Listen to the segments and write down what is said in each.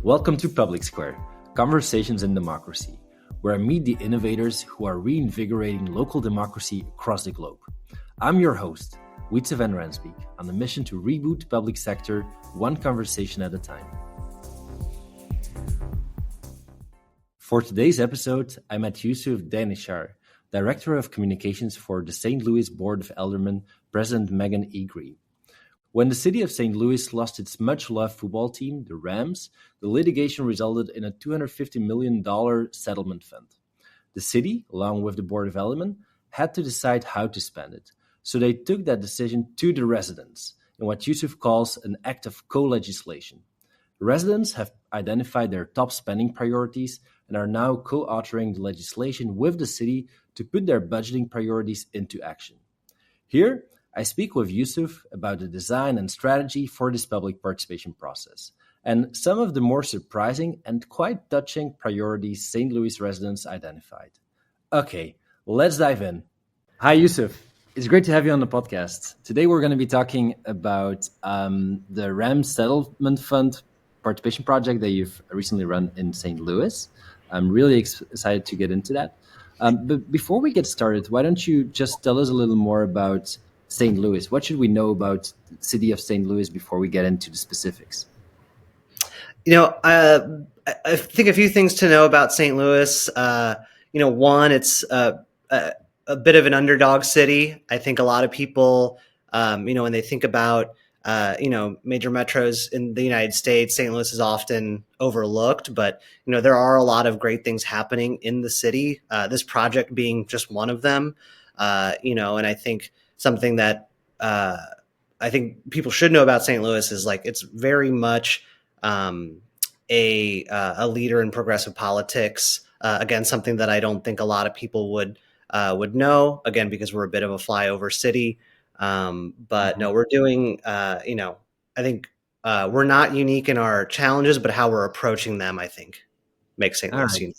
Welcome to Public Square, Conversations in Democracy, where I meet the innovators who are reinvigorating local democracy across the globe. I'm your host, Yusuf Daneshyar, on the mission to reboot the public sector one conversation at a time. For today's episode, I met Yusuf Daneshyar, Director of Communications for the St. Louis Board of Aldermen, President Megan E. Green. When the city of St. Louis lost its much-loved football team, the Rams, the litigation resulted in a $250 million settlement fund. The city, along with the Board of Aldermen, had to decide how to spend it. So they took that decision to the residents in what Yusuf calls an act of co-legislation. The residents have identified their top spending priorities and are now co-authoring the legislation with the city to put their budgeting priorities into action. Here, I speak with Yusuf about the design and strategy for this public participation process and some of the more surprising and quite touching priorities St. Louis residents identified. Okay, let's dive in. Hi, Yusuf. It's great to have you on the podcast. Today, we're going to be talking about the Rams Settlement Fund participation project that you've recently run in St. Louis. I'm really excited to get into that. But before we get started, why don't you just tell us a little more about St. Louis? What should we know about the city of St. Louis before we get into the specifics? I think a few things to know about St. Louis. One, it's a bit of an underdog city. I think a lot of people, when they think about, major metros in the United States, St. Louis is often overlooked, but, there are a lot of great things happening in the city, this project being just one of them, and I think something that I think people should know about St. Louis is it's very much a leader in progressive politics. Again, something that I don't think a lot of people would know. Again, because we're a bit of a flyover city. But no, we're doing. I think we're not unique in our challenges, but how we're approaching them, I think, makes St. Louis unique.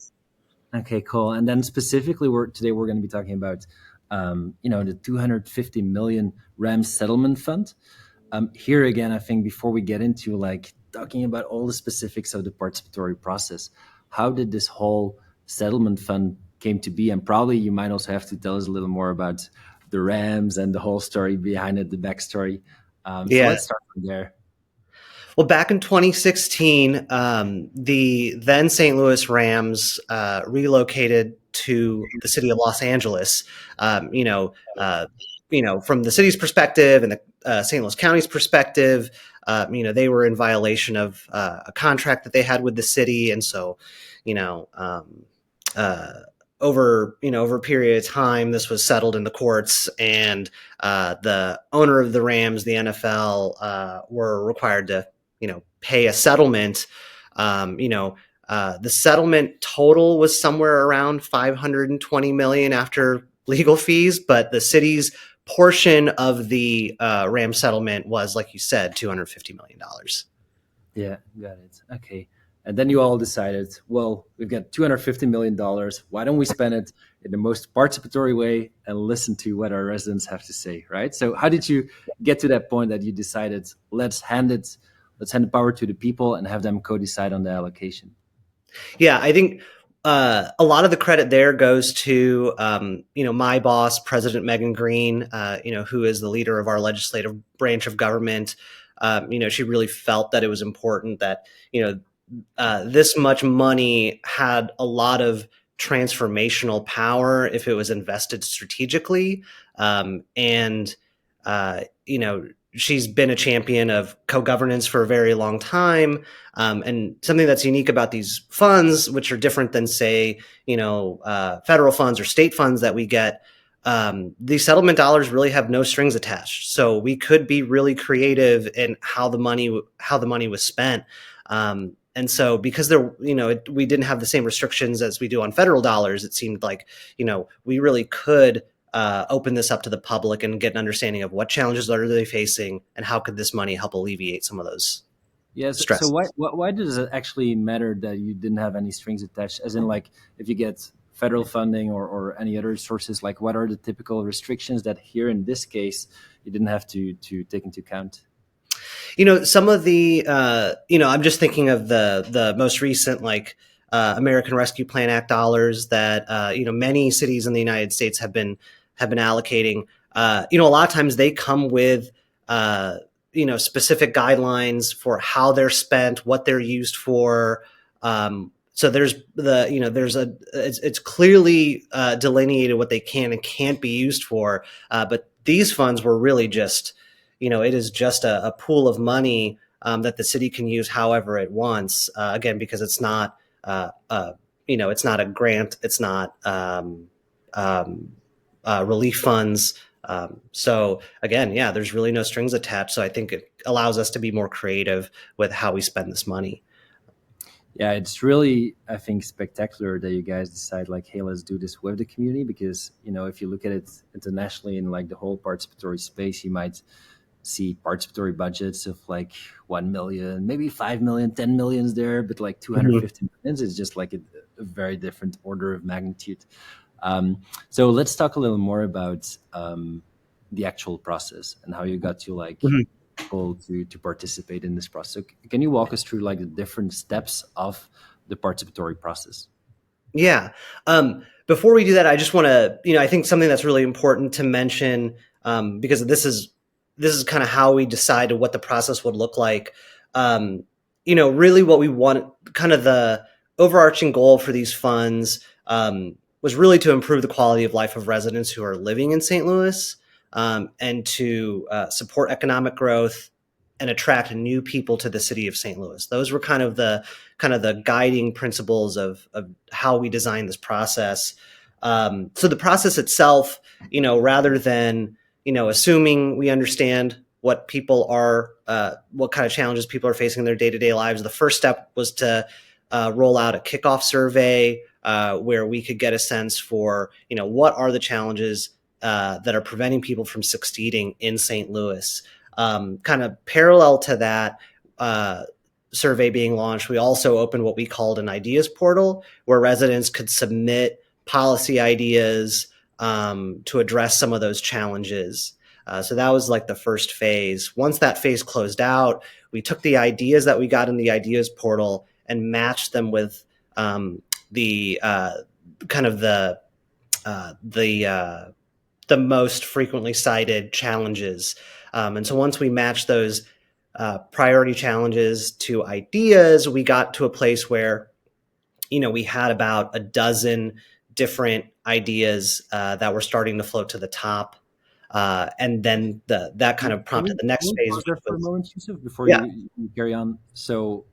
Okay, cool. And then specifically, today we're going to be talking about the $250 million Rams settlement fund. Here again, I think before we get into talking about all the specifics of the participatory process, how did this whole settlement fund came to be? And probably you might also have to tell us a little more about the Rams and the whole story behind it, the backstory. So let's start from there. Well, back in 2016, the then St. Louis Rams relocated to the city of Los Angeles. From the city's perspective and the St. Louis County's perspective, they were in violation of a contract that they had with the city, and so, over a period of time, this was settled in the courts, and the owner of the Rams, the NFL, were required to pay a settlement. The settlement total was somewhere around $520 million after legal fees, but the city's portion of the Ram settlement was, like you said, $250 million. Yeah, got it. Okay. And then you all decided, well, we've got $250 million. Why don't we spend it in the most participatory way and listen to what our residents have to say, right? So how did you get to that point that you decided, let's hand the power to the people and have them co-decide on the allocation? Yeah, I think a lot of the credit there goes to, my boss, President Megan Green, who is the leader of our legislative branch of government. She really felt that it was important that, this much money had a lot of transformational power if it was invested strategically. She's been a champion of co-governance for a very long time. And something that's unique about these funds, which are different than, say, federal funds or state funds that we get, these settlement dollars really have no strings attached. So we could be really creative in how the money was spent. And so because we didn't have the same restrictions as we do on federal dollars, it seemed like, we really could open this up to the public and get an understanding of what challenges are they facing and how could this money help alleviate some of those stresses. So why does it actually matter that you didn't have any strings attached? As in, if you get federal funding or any other sources, what are the typical restrictions that here in this case you didn't have to take into account? Some of the, I'm just thinking of the most recent, like American Rescue Plan Act dollars that many cities in the United States have been allocating. A lot of times they come with specific guidelines for how they're spent, what they're used for. So there's it's clearly delineated what they can and can't be used for. But these funds were really just, it is just a pool of money that the city can use however it wants. Again, because it's not, it's not a grant, it's not relief funds. So again, yeah, there's really no strings attached. So I think it allows us to be more creative with how we spend this money. Yeah, it's really, I think, spectacular that you guys decide like, hey, let's do this with the community, because, if you look at it internationally in like the whole participatory space, you might see participatory budgets of like 1 million, maybe 5 million, 10 millions there, but like 250 millions is just like a very different order of magnitude. So let's talk a little more about the actual process and how you got to like people to participate in this process. So can you walk us through like the different steps of the participatory process? Yeah. Before we do that, I just want to, I think something that's really important to mention, because this is kind of how we decided what the process would look like. Really what we want, kind of the overarching goal for these funds, was really to improve the quality of life of residents who are living in St. Louis, and to support economic growth and attract new people to the city of St. Louis. Those were kind of the guiding principles of how we designed this process. So the process itself, rather than, assuming we understand what people are, what kind of challenges people are facing in their day-to-day lives, the first step was to roll out a kickoff survey where we could get a sense for, what are the challenges that are preventing people from succeeding in St. Louis. Kind of parallel to that survey being launched, we also opened what we called an ideas portal, where residents could submit policy ideas to address some of those challenges. So that was like the first phase. Once that phase closed out, we took the ideas that we got in the ideas portal and matched them with the most frequently cited challenges. And so once we matched those priority challenges to ideas, we got to a place where, we had about a dozen different ideas that were starting to float to the top. And then that kind of prompted the next phase. Pause there for a moment, Yusuf, before Yeah. you carry on. So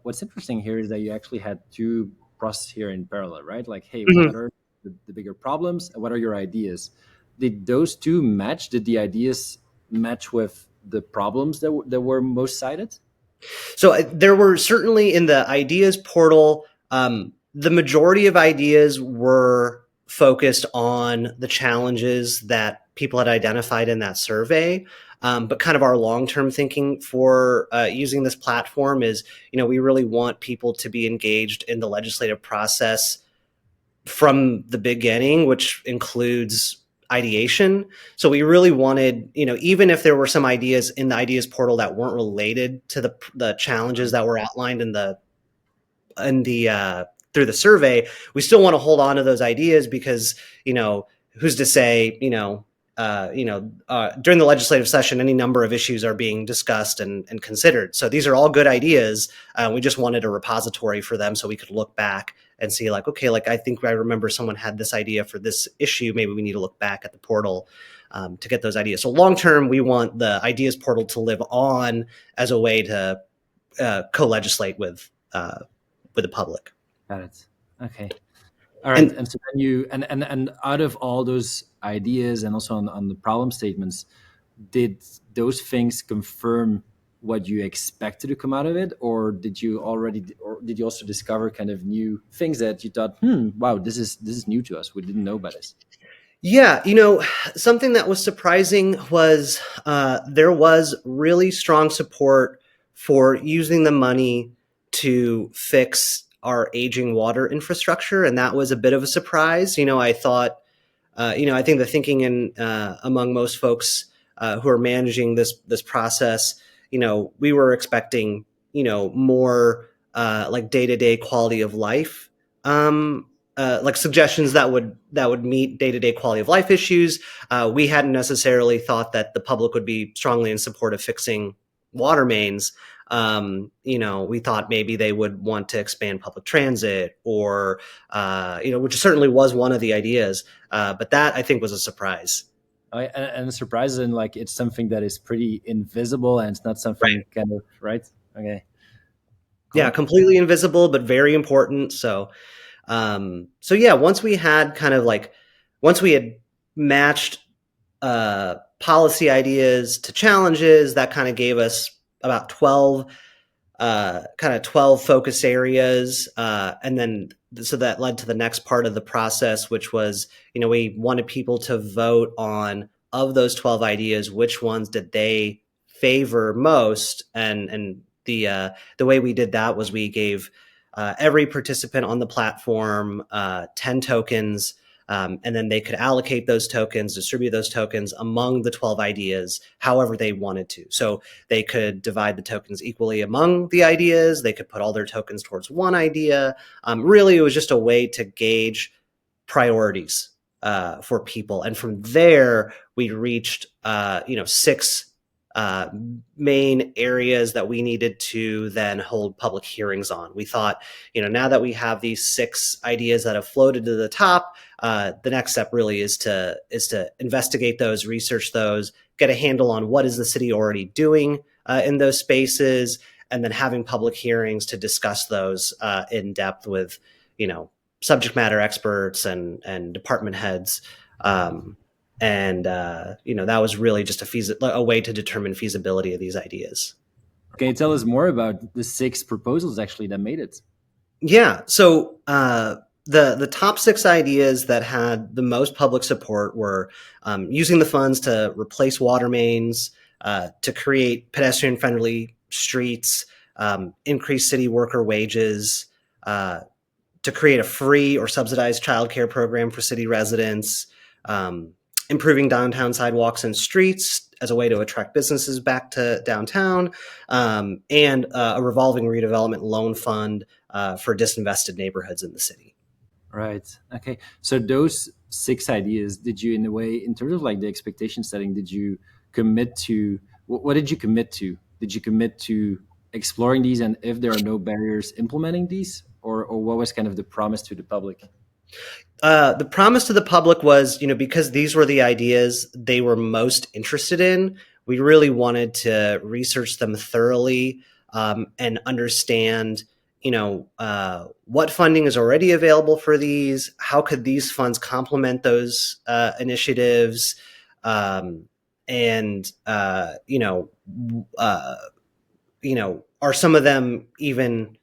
what's interesting here is that you actually had two processes here in parallel, right? Like, hey, what are the bigger problems and what are your ideas? Did those two match? Did the ideas match with the problems that were most cited? So there were certainly in the ideas portal, the majority of ideas were focused on the challenges that people had identified in that survey. But kind of our long-term thinking for using this platform is, we really want people to be engaged in the legislative process from the beginning, which includes ideation. So we really wanted, even if there were some ideas in the ideas portal that weren't related to the challenges that were outlined in the through the survey, we still want to hold on to those ideas because, who's to say, during the legislative session, any number of issues are being discussed and considered. So these are all good ideas. We just wanted a repository for them so we could look back and see like, okay, like I think I remember someone had this idea for this issue. Maybe we need to look back at the portal to get those ideas. So long-term, we want the ideas portal to live on as a way to co-legislate with the public. Got it. Okay. All right. And so then you, and out of all those ideas and also on the problem statements, did those things confirm what you expected to come out of it? Or did you also discover kind of new things that you thought, wow, this is new to us. We didn't know about this. Yeah. Something that was surprising was there was really strong support for using the money to fix our aging water infrastructure. And that was a bit of a surprise. I thought, I think the thinking among most folks who are managing this process, we were expecting, more like day-to-day quality of life, like suggestions that would meet day-to-day quality of life issues. We hadn't necessarily thought that the public would be strongly in support of fixing water mains. We thought maybe they would want to expand public transit, or which certainly was one of the ideas. But that, I think, was a surprise. And surprising, like it's something that is pretty invisible, and it's not something Right. kind of right. Okay. Cool. Yeah, completely invisible, but very important. So yeah, once we had matched policy ideas to challenges, that kind of gave us about 12 focus areas, and then so that led to the next part of the process, which was, we wanted people to vote on, of those 12 ideas, which ones did they favor most. And the way we did that was we gave every participant on the platform 10 tokens, and then they could allocate those tokens, distribute those tokens among the 12 ideas however they wanted to. So they could divide the tokens equally among the ideas. They could put all their tokens towards one idea. Really, it was just a way to gauge priorities for people. And from there, we reached, 6 main areas that we needed to then hold public hearings on. We thought, now that we have these 6 ideas that have floated to the top, the next step really is to investigate those, research those, get a handle on what is the city already doing in those spaces, and then having public hearings to discuss those in depth with, subject matter experts and department heads. That was really just a way to determine feasibility of these ideas. Okay, tell us more about the 6 proposals actually that made it. Yeah, so the top 6 ideas that had the most public support were using the funds to replace water mains, to create pedestrian-friendly streets, increase city worker wages, to create a free or subsidized childcare program for city residents, improving downtown sidewalks and streets as a way to attract businesses back to downtown, and a revolving redevelopment loan fund for disinvested neighborhoods in the city. Right. Okay. So those 6 ideas, did you, in a way, in terms of like the expectation setting, did you commit to, what did you commit to? Did you commit to exploring these, and if there are no barriers, implementing these, or what was kind of the promise to the public? The promise to the public was, because these were the ideas they were most interested in, we really wanted to research them thoroughly, and understand, what funding is already available for these, how could these funds complement those initiatives, and are some of them even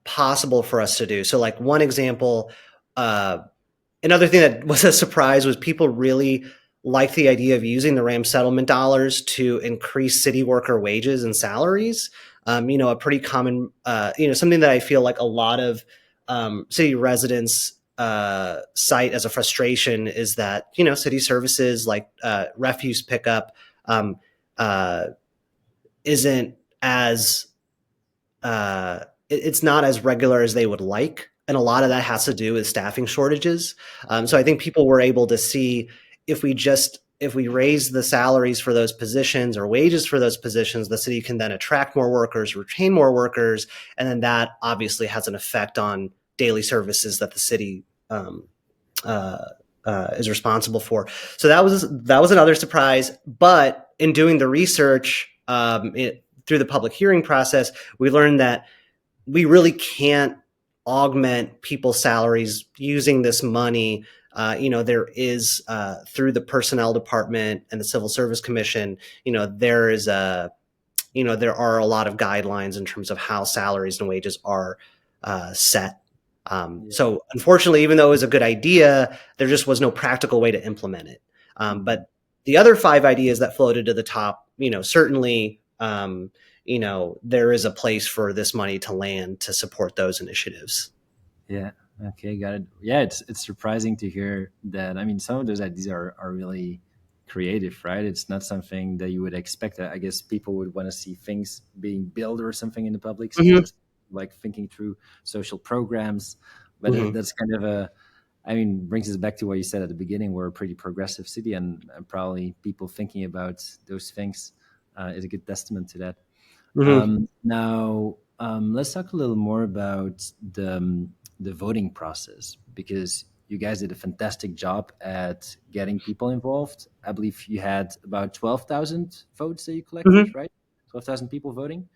possible for us to do? So like one example, another thing that was a surprise was people really liked the idea of using the RAM settlement dollars to increase city worker wages and salaries. A pretty common, something that I feel like a lot of city residents cite as a frustration is that, city services like refuse pickup isn't as, it's not as regular as they would like. And a lot of that has to do with staffing shortages. So I think people were able to see, if we raise the salaries for those positions or wages for those positions, the city can then attract more workers, retain more workers, and then that obviously has an effect on daily services that the city is responsible for. So that was another surprise. But in doing the research through the public hearing process, we learned that we really can't augment people's salaries using this money. There is through the personnel department and the Civil Service Commission, there are a lot of guidelines in terms of how salaries and wages are set. So unfortunately, even though it was a good idea, there just was no practical way to implement it. But the other 5 ideas that floated to the top, certainly, there is a place for this money to land to support those initiatives. Yeah. Okay. Got it. Yeah. It's surprising to hear that. I mean, some of those ideas are really creative, right? It's not something that you would expect. I guess people would want to see things being built or something in the public Hmm. sphere, like thinking through social programs. But Hmm. that's kind of I mean, brings us back to what you said at the beginning. We're a pretty progressive city, and probably people thinking about those things is a good testament to that. Hmm. Now, let's talk a little more about the voting process, because you guys did a fantastic job at getting people involved. I believe you had about 12,000 votes that you collected, Hmm. right? 12,000 people voting,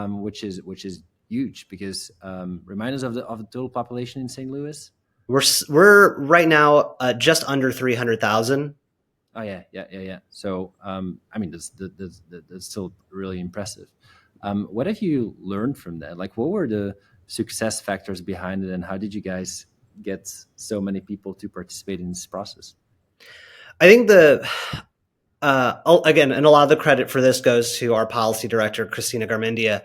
which is huge, because remind us of the total population in St. Louis. We're right now just under 300,000. Oh yeah, yeah, yeah, yeah. So I mean, that's still really impressive. What have you learned from that? Like, what were the success factors behind it, and how did you guys get so many people to participate in this process? I think again, and a lot of the credit for this goes to our policy director, Christina Garmendia.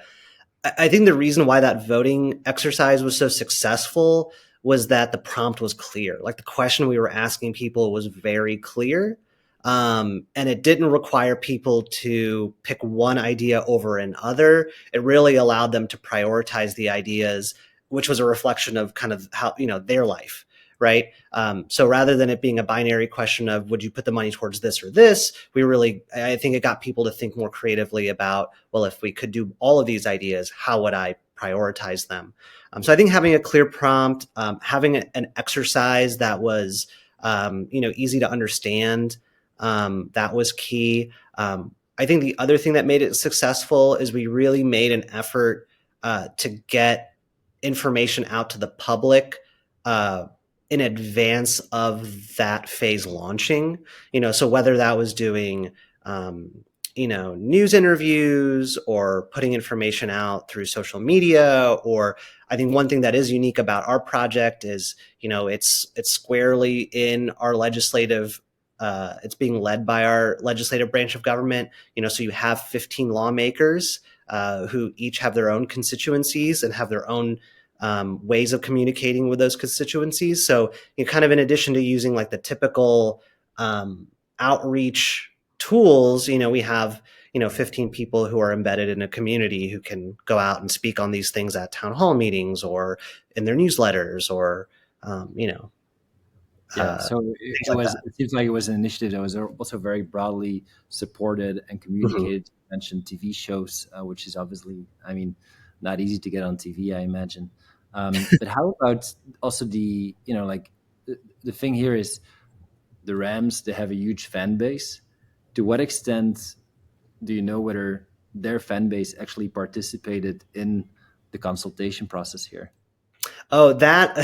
I think the reason why that voting exercise was so successful was that the prompt was clear. Like the question we were asking people was very clear. And it didn't require people to pick one idea over another. It really allowed them to prioritize the ideas, which was a reflection of kind of how, their life. Right. So rather than it being a binary question of would you put the money towards this or this, I think it got people to think more creatively about, well, if we could do all of these ideas, how would I prioritize them? So I think having a clear prompt, having an exercise that was, easy to understand, that was key. I think the other thing that made it successful is we really made an effort to get information out to the public uh, in advance of that phase launching. So whether that was doing news interviews or putting information out through social media, or I think one thing that is unique about our project is it's squarely in our legislative, it's being led by our legislative branch of government. So you have 15 lawmakers who each have their own constituencies and have their own ways of communicating with those constituencies. So kind of in addition to using like the typical outreach tools, we have 15 people who are embedded in a community who can go out and speak on these things at town hall meetings or in their newsletters or Yeah, so things it like was. that. It seems like it was an initiative that was also very broadly supported and Mhm. communicated. You mentioned TV shows, which is obviously, I mean, not easy to get on TV, I imagine. But how about also like the thing here is the Rams. They have a huge fan base. To what extent do you know whether their fan base actually participated in the consultation process here? Oh, that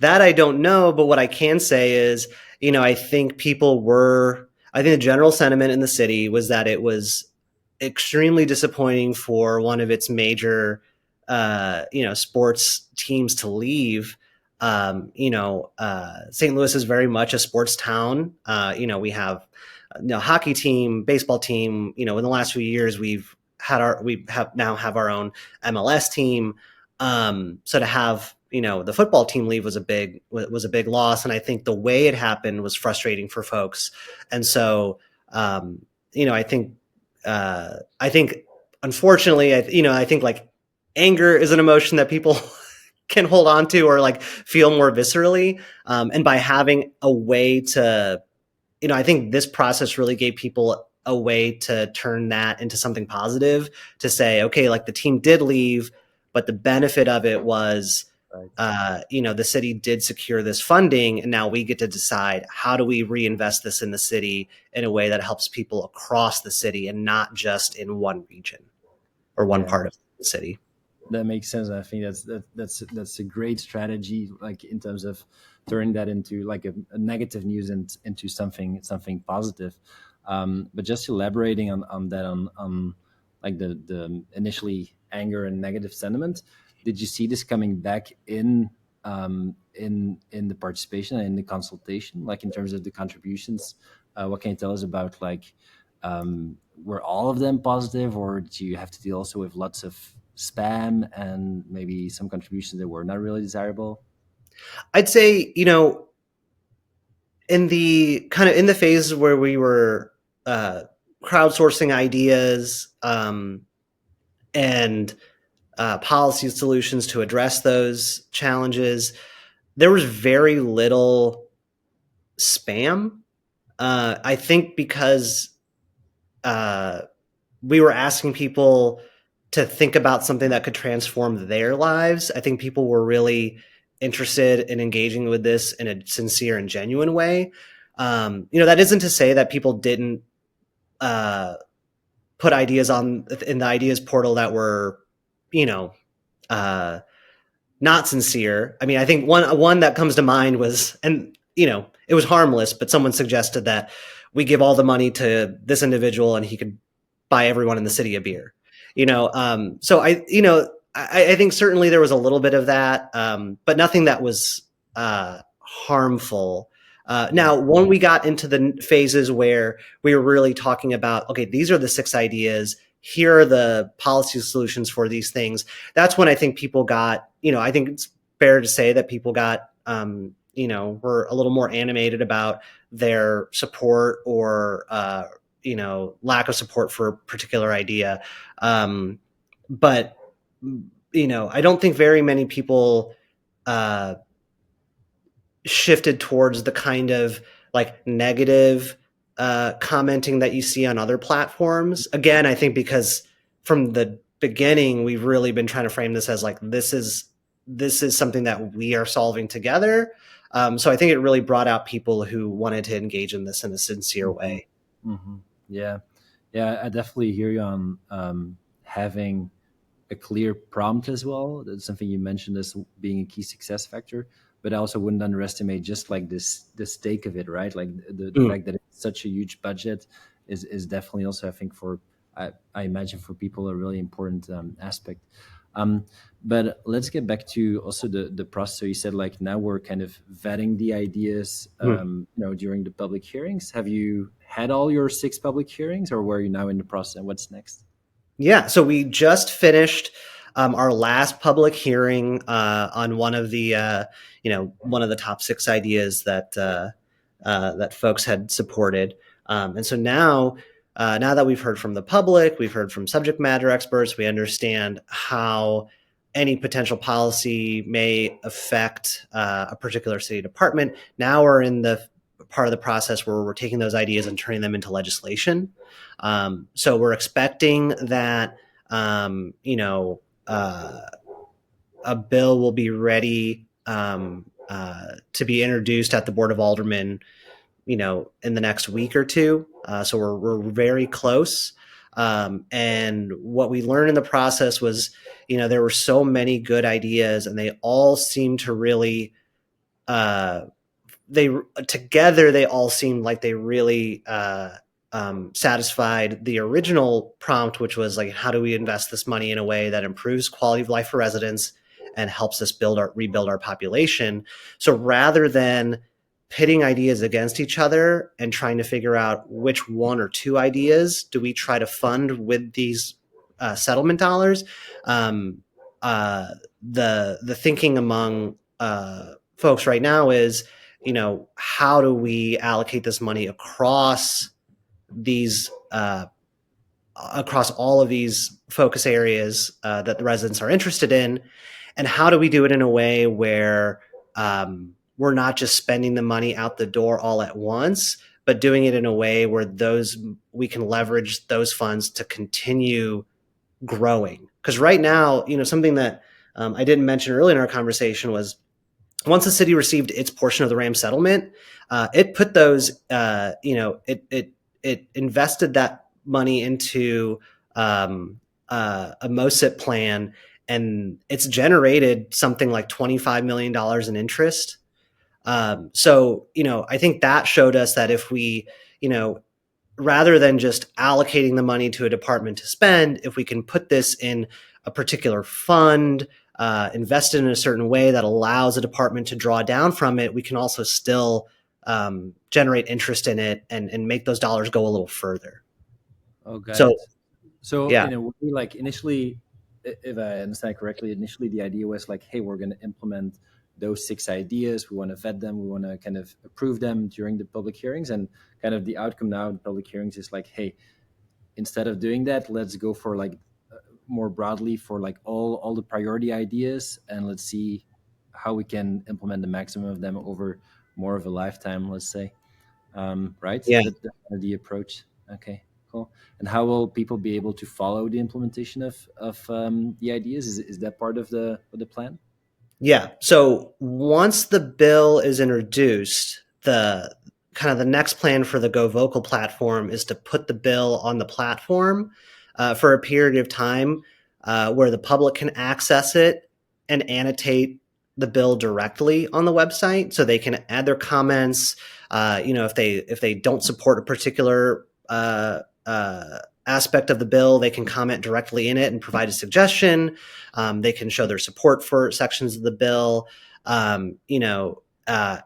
that I don't know, but what I can say is, I think I think the general sentiment in the city was that it was extremely disappointing for one of its major, sports teams to leave. St. Louis is very much a sports town. We have hockey team, baseball team. In the last few years, we have our own MLS team. So to have the football team leave was a big loss, and I think the way it happened was frustrating for folks. And so I think unfortunately I think like anger is an emotion that people can hold on to or like feel more viscerally, and by having a way to I think this process really gave people a way to turn that into something positive, to say, okay, like the team did leave, but the benefit of it was, Right. the city did secure this funding, and now we get to decide how do we reinvest this in the city in a way that helps people across the city and not just in one region or one Yeah, part of the city. that makes sense. I think that's a great strategy, like in terms of turning that into like a negative news and into something positive. But just elaborating on that, on like the initially anger and negative sentiment. Did you see this coming back in the participation and in the consultation, like in terms of the contributions? What can you tell us about, like, were all of them positive, or do you have to deal also with lots of spam and maybe some contributions that were not really desirable? I'd say, in the phase where we were crowdsourcing ideas and policy solutions to address those challenges, there was very little spam. I think because we were asking people to think about something that could transform their lives. I think people were really interested in engaging with this in a sincere and genuine way. That isn't to say that people didn't put ideas in the ideas portal that were, not sincere. I mean, I think one that comes to mind was, and it was harmless, but someone suggested that we give all the money to this individual and he could buy everyone in the city a beer. So I think certainly there was a little bit of that, but nothing that was harmful. Now, when we got into the phases where we were really talking about, okay, these are the 6 ideas, here are the policy solutions for these things. That's when I think people got, I think it's fair to say that people got, were a little more animated about their support or, lack of support for a particular idea. But, I don't think very many people shifted towards the kind of like negative commenting that you see on other platforms. Again, I think because from the beginning, we've really been trying to frame this as like, this is something that we are solving together. So I think it really brought out people who wanted to engage in this in a sincere way. Mm-hmm. Yeah. I definitely hear you on having a clear prompt as well. That's something you mentioned as being a key success factor, but I also wouldn't underestimate just like the stake of it, right? Like the fact that it's such a huge budget is definitely also, I think, I imagine for people a really important aspect. But let's get back to also the process. So you said like now we're kind of vetting the ideas, during the public hearings. Have you had all your 6 public hearings, or were you now in the process, and what's next? Yeah, so we just finished our last public hearing on one of the one of the top 6 ideas that that folks had supported, and so now that we've heard from the public, we've heard from subject matter experts, we understand how any potential policy may affect a particular city department. Now we're in the part of the process where we're taking those ideas and turning them into legislation. So we're expecting that, a bill will be ready to be introduced at the Board of Aldermen, in the next week or two. So we're very close. And what we learned in the process was, there were so many good ideas, and they all seemed to really, they all seemed like they really satisfied the original prompt, which was like, how do we invest this money in a way that improves quality of life for residents and helps us rebuild our population? So rather than pitting ideas against each other and trying to figure out which 1 or 2 ideas do we try to fund with these settlement dollars, the thinking among folks right now is, how do we allocate this money across these across all of these focus areas that the residents are interested in, and how do we do it in a way where we're not just spending the money out the door all at once, but doing it in a way where we can leverage those funds to continue growing. Because right now, something that I didn't mention earlier in our conversation was, once the city received its portion of the RAM settlement, it put those, it invested that money into a MOSIP plan, and it's generated something like $25 million in interest. So, I think that showed us that if we, rather than just allocating the money to a department to spend, if we can put this in a particular fund, invest it in a certain way that allows a department to draw down from it, we can also still generate interest in it and make those dollars go a little further. Okay. So yeah. In a way, like initially, if I understand correctly, initially the idea was like, hey, we're going to implement those 6 ideas. We want to vet them. We want to kind of approve them during the public hearings. And kind of the outcome now of the public hearings is like, hey, instead of doing that, let's go for like more broadly for like all the priority ideas, and let's see how we can implement the maximum of them over more of a lifetime, let's say. Right? Yeah. That's the approach. Okay, cool. And how will people be able to follow the implementation of the ideas? Is that part of the plan? Yeah. So once the bill is introduced, the kind of the next plan for the Go Vocal platform is to put the bill on the platform for a period of time where the public can access it and annotate the bill directly on the website, so they can add their comments. If they don't support a particular aspect of the bill, they can comment directly in it and provide a suggestion. They can show their support for sections of the bill, and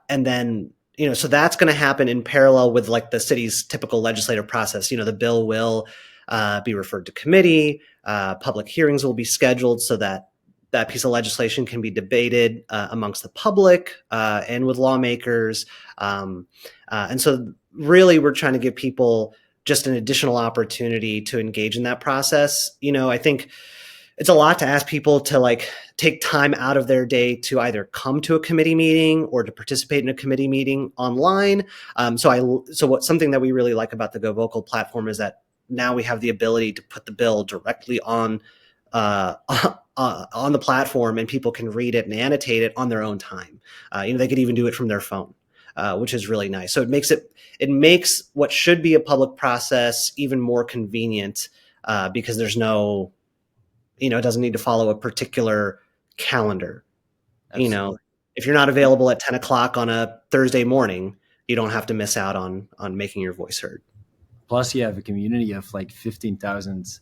then so that's going to happen in parallel with like the city's typical legislative process. The bill will be referred to committee. Public hearings will be scheduled so that that piece of legislation can be debated amongst the public and with lawmakers. And so really we're trying to give people just an additional opportunity to engage in that process. I think it's a lot to ask people to like take time out of their day to either come to a committee meeting or to participate in a committee meeting online. Something that we really like about the Go Vocal platform is that now we have the ability to put the bill directly on the platform, and people can read it and annotate it on their own time. They could even do it from their phone, which is really nice. So it makes what should be a public process even more convenient because there's no, it doesn't need to follow a particular calendar. Absolutely. If you're not available at 10 o'clock on a Thursday morning, you don't have to miss out on making your voice heard. Plus, you have a community of like 15,000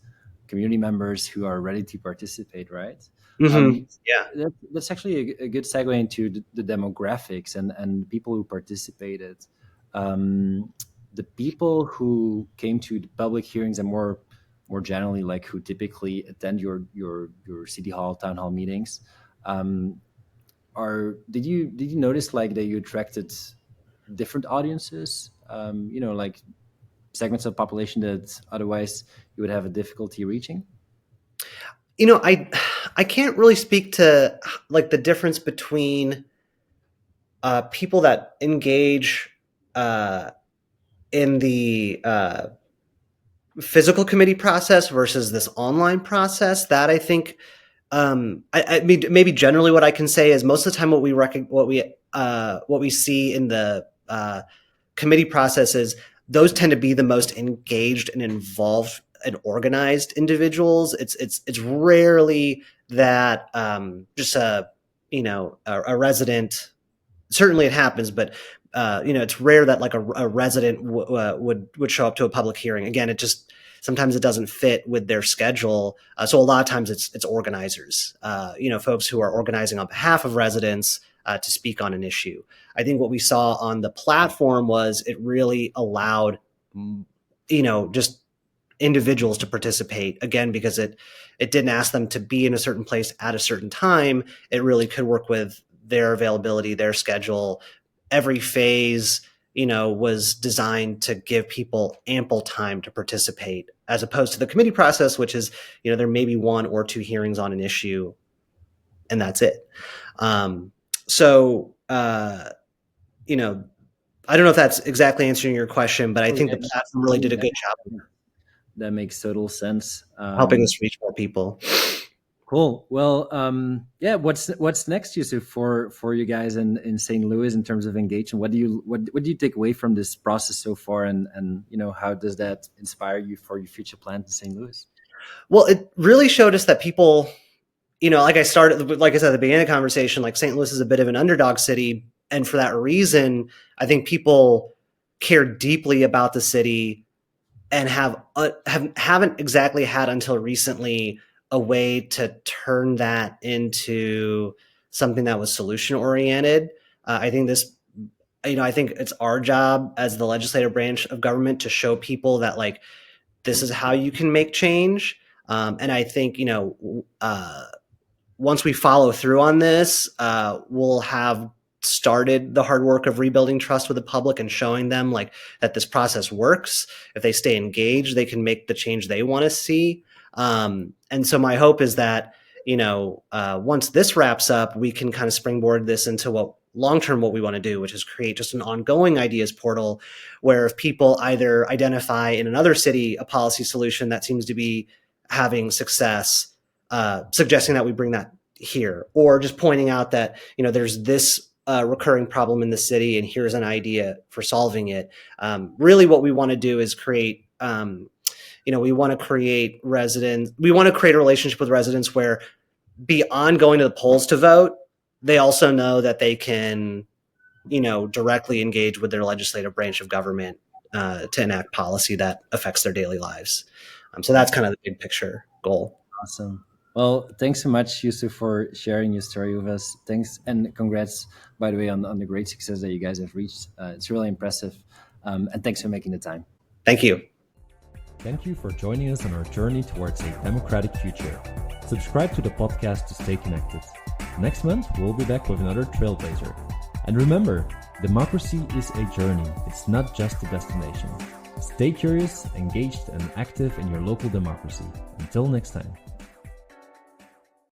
community members who are ready to participate, right? Mm-hmm. Yeah. That's actually a good segue into the demographics and people who participated. The people who came to the public hearings and more generally, like who typically attend your city hall, town hall meetings, did you notice like that you attracted different audiences? Like segments of population that otherwise you would have a difficulty reaching? I can't really speak to like the difference between people that engage in the physical committee process versus this online process. That I think, I mean, maybe generally what I can say is most of the time what we see in the committee process is those tend to be the most engaged and involved and organized individuals. It's rarely that just a resident. Certainly it happens, but it's rare that like a resident would show up to a public hearing. Again, sometimes it doesn't fit with their schedule. So a lot of times it's organizers, folks who are organizing on behalf of residents to speak on an issue. I think what we saw on the platform was it really allowed, just individuals to participate, again, because it didn't ask them to be in a certain place at a certain time. It really could work with their availability, their schedule. Every phase, was designed to give people ample time to participate, as opposed to the committee process, which is, there may be 1 or 2 hearings on an issue and that's it. I don't know if that's exactly answering your question, but I think the platform really did a good job. That makes total sense. Helping us reach more people. Cool. Well, what's next, Yusuf, for you guys in St. Louis in terms of engagement? What do you take away from this process so far, and how does that inspire you for your future plans in St. Louis? Well, it really showed us that people, like I said at the beginning of the conversation, like St. Louis is a bit of an underdog city, and for that reason, I think people care deeply about the city and haven't exactly had until recently a way to turn that into something that was solution oriented. I think it's our job as the legislative branch of government to show people that like this is how you can make change. And I think once we follow through on this, we'll have started the hard work of rebuilding trust with the public and showing them like that this process works. If they stay engaged, they can make the change they want to see. And so my hope is that, once this wraps up, we can kind of springboard this into what we want to do, which is create just an ongoing ideas portal where if people either identify in another city a policy solution that seems to be having success, suggesting that we bring that here, or just pointing out that, there's this recurring problem in the city and here's an idea for solving it. Really what we want to do is create, we want to create a relationship with residents where beyond going to the polls to vote, they also know that they can, directly engage with their legislative branch of government to enact policy that affects their daily lives. So that's kind of the big picture goal. Awesome. Well, thanks so much, Yusuf, for sharing your story with us. Thanks, and congrats, by the way, on the great success that you guys have reached. It's really impressive. And thanks for making the time. Thank you. Thank you for joining us on our journey towards a democratic future. Subscribe to the podcast to stay connected. Next month, we'll be back with another trailblazer. And remember, democracy is a journey. It's not just a destination. Stay curious, engaged, and active in your local democracy. Until next time.